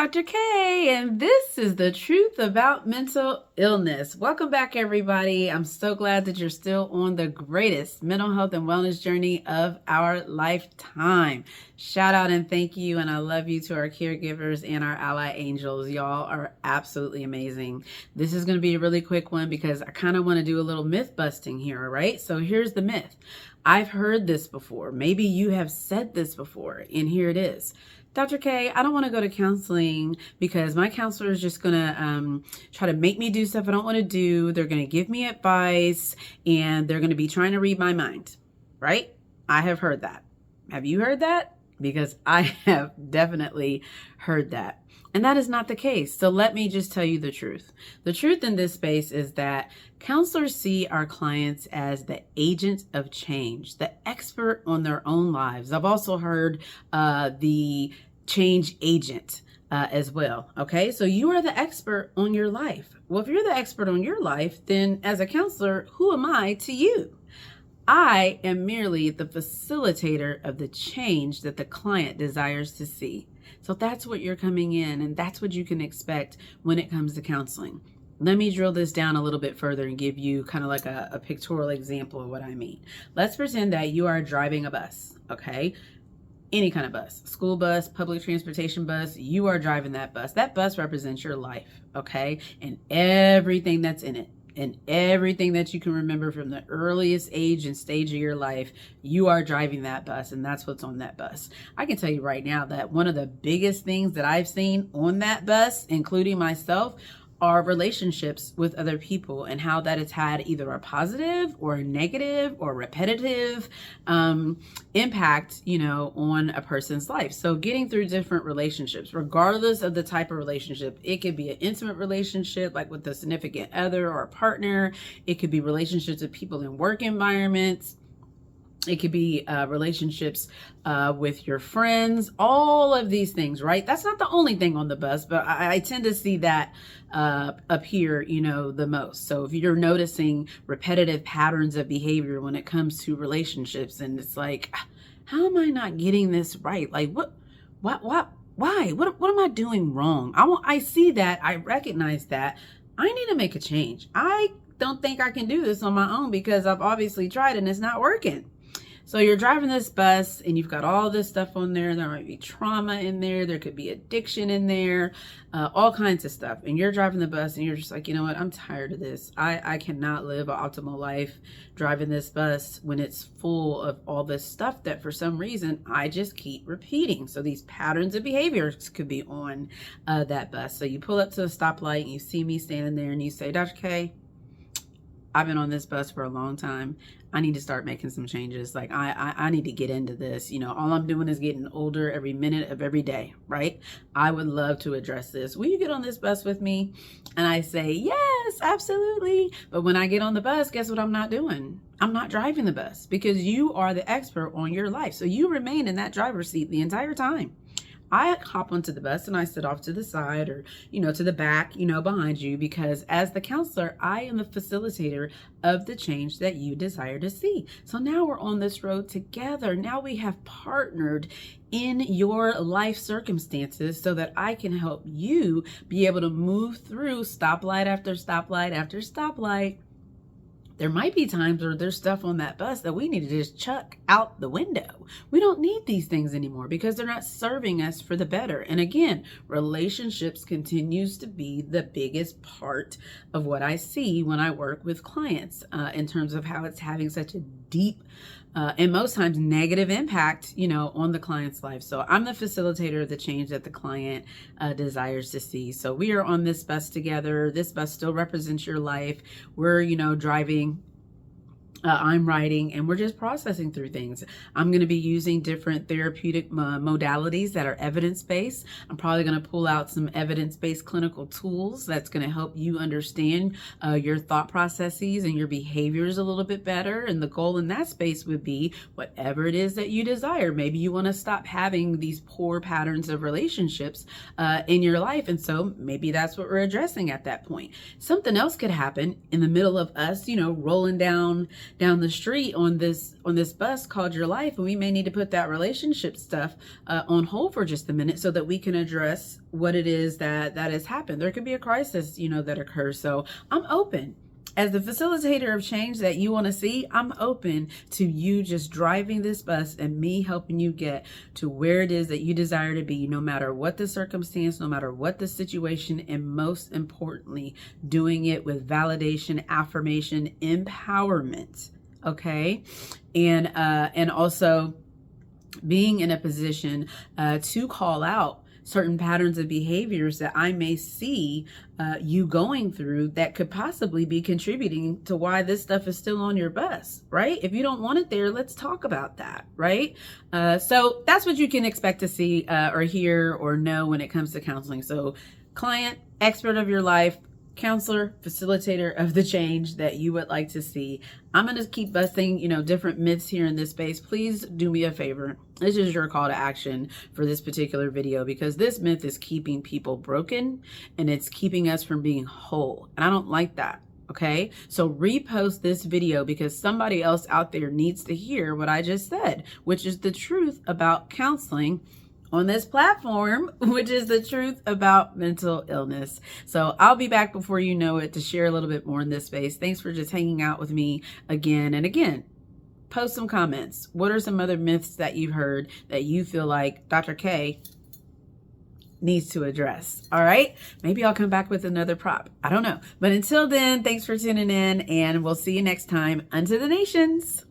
Dr. K, and this is the truth about mental illness. Welcome back, everybody. I'm so glad that you're still on the greatest mental health and wellness journey of our lifetime. Shout out and thank you, and I love you to our caregivers and our ally angels. Y'all are absolutely amazing. This is going to be a really quick one because I kind of want to do a little myth busting here, all right? So here's the myth. I've heard this before. Maybe you have said this before, and here it is. Dr. K, I don't want to go to counseling because my counselor is just going to try to make me do stuff I don't want to do. They're going to give me advice and they're going to be trying to read my mind, right? I have heard that. Have you heard that? Because I have definitely heard that. And that is not the case. So let me just tell you the truth. The truth in this space is that counselors see our clients as the agent of change, the expert on their own lives. I've also heard the change agent as well. Okay, so you are the expert on your life. Well, if you're the expert on your life, then as a counselor, who am I to you? I am merely the facilitator of the change that the client desires to see. So that's what you're coming in, and that's what you can expect when it comes to counseling. Let me drill this down a little bit further and give you kind of like a pictorial example of what I mean. Let's pretend that you are driving a bus, okay? Any kind of bus, school bus, public transportation bus, you are driving that bus. That bus represents your life, okay? And everything that's in it. And everything that you can remember from the earliest age and stage of your life, you are driving that bus, and that's what's on that bus. I can tell you right now that one of the biggest things that I've seen on that bus, including myself, are relationships with other people and how that has had either a positive or a negative or repetitive impact, on a person's life. So getting through different relationships, regardless of the type of relationship, it could be an intimate relationship like with a significant other or a partner. It could be relationships with people in work environments. It could be relationships with your friends, all of these things, right? That's not the only thing on the bus, but I tend to see that up here, the most. So if you're noticing repetitive patterns of behavior when it comes to relationships, and it's like, how am I not getting this right? Like, why? What am I doing wrong? I see that. I recognize that. I need to make a change. I don't think I can do this on my own because I've obviously tried and it's not working. So you're driving this bus and you've got all this stuff on there. There might be trauma in there. There could be addiction in there, all kinds of stuff. And you're driving the bus and you're just like, you know what? I'm tired of this. I cannot live an optimal life driving this bus when it's full of all this stuff that for some reason I just keep repeating. So these patterns of behaviors could be on that bus. So you pull up to a stoplight and you see me standing there and you say, Dr. K, I've been on this bus for a long time. I need to start making some changes. Like I need to get into this. All I'm doing is getting older every minute of every day, right? I would love to address this. Will you get on this bus with me? And I say, yes, absolutely. But when I get on the bus, guess what I'm not doing? I'm not driving the bus because you are the expert on your life. So you remain in that driver's seat the entire time. I hop onto the bus and I sit off to the side or, to the back, behind you, because as the counselor, I am the facilitator of the change that you desire to see. So now we're on this road together. Now we have partnered in your life circumstances so that I can help you be able to move through stoplight after stoplight after stoplight. There might be times where there's stuff on that bus that we need to just chuck out the window. We don't need these things anymore because they're not serving us for the better. And again, relationships continues to be the biggest part of what I see when I work with clients in terms of how it's having such a deep and most times negative impact, on the client's life. So I'm the facilitator of the change that the client desires to see. So we are on this bus together. This bus still represents your life. We're, driving. I'm writing, and we're just processing through things. I'm going to be using different therapeutic modalities that are evidence-based. I'm probably going to pull out some evidence-based clinical tools that's going to help you understand your thought processes and your behaviors a little bit better. And the goal in that space would be whatever it is that you desire. Maybe you want to stop having these poor patterns of relationships in your life. And so maybe that's what we're addressing at that point. Something else could happen in the middle of us, rolling down down the street on this bus called your life, and we may need to put that relationship stuff on hold for just a minute so that we can address what it is that has happened. There could be a crisis, that occurs. So I'm open. As the facilitator of change that you want to see, I'm open to you just driving this bus and me helping you get to where it is that you desire to be, no matter what the circumstance, no matter what the situation, and most importantly, doing it with validation, affirmation, empowerment. Okay. And also being in a position to call out certain patterns of behaviors that I may see you going through that could possibly be contributing to why this stuff is still on your bus, right? If you don't want it there, let's talk about that, right? So that's what you can expect to see or hear or know when it comes to counseling. So client, expert of your life, counselor, facilitator of the change that you would like to see. I'm going to keep busting, different myths here in this space. Please do me a favor. This is your call to action for this particular video, because this myth is keeping people broken and it's keeping us from being whole. And I don't like that. Okay. So repost this video because somebody else out there needs to hear what I just said, which is the truth about counseling on this platform, which is the truth about mental illness. So I'll be back before you know it to share a little bit more in this space. Thanks for just hanging out with me again and again. Post some comments. What are some other myths that you've heard that you feel like Dr. K needs to address? All right. Maybe I'll come back with another prop. I don't know. But until then, thanks for tuning in, and we'll see you next time. Unto the nations.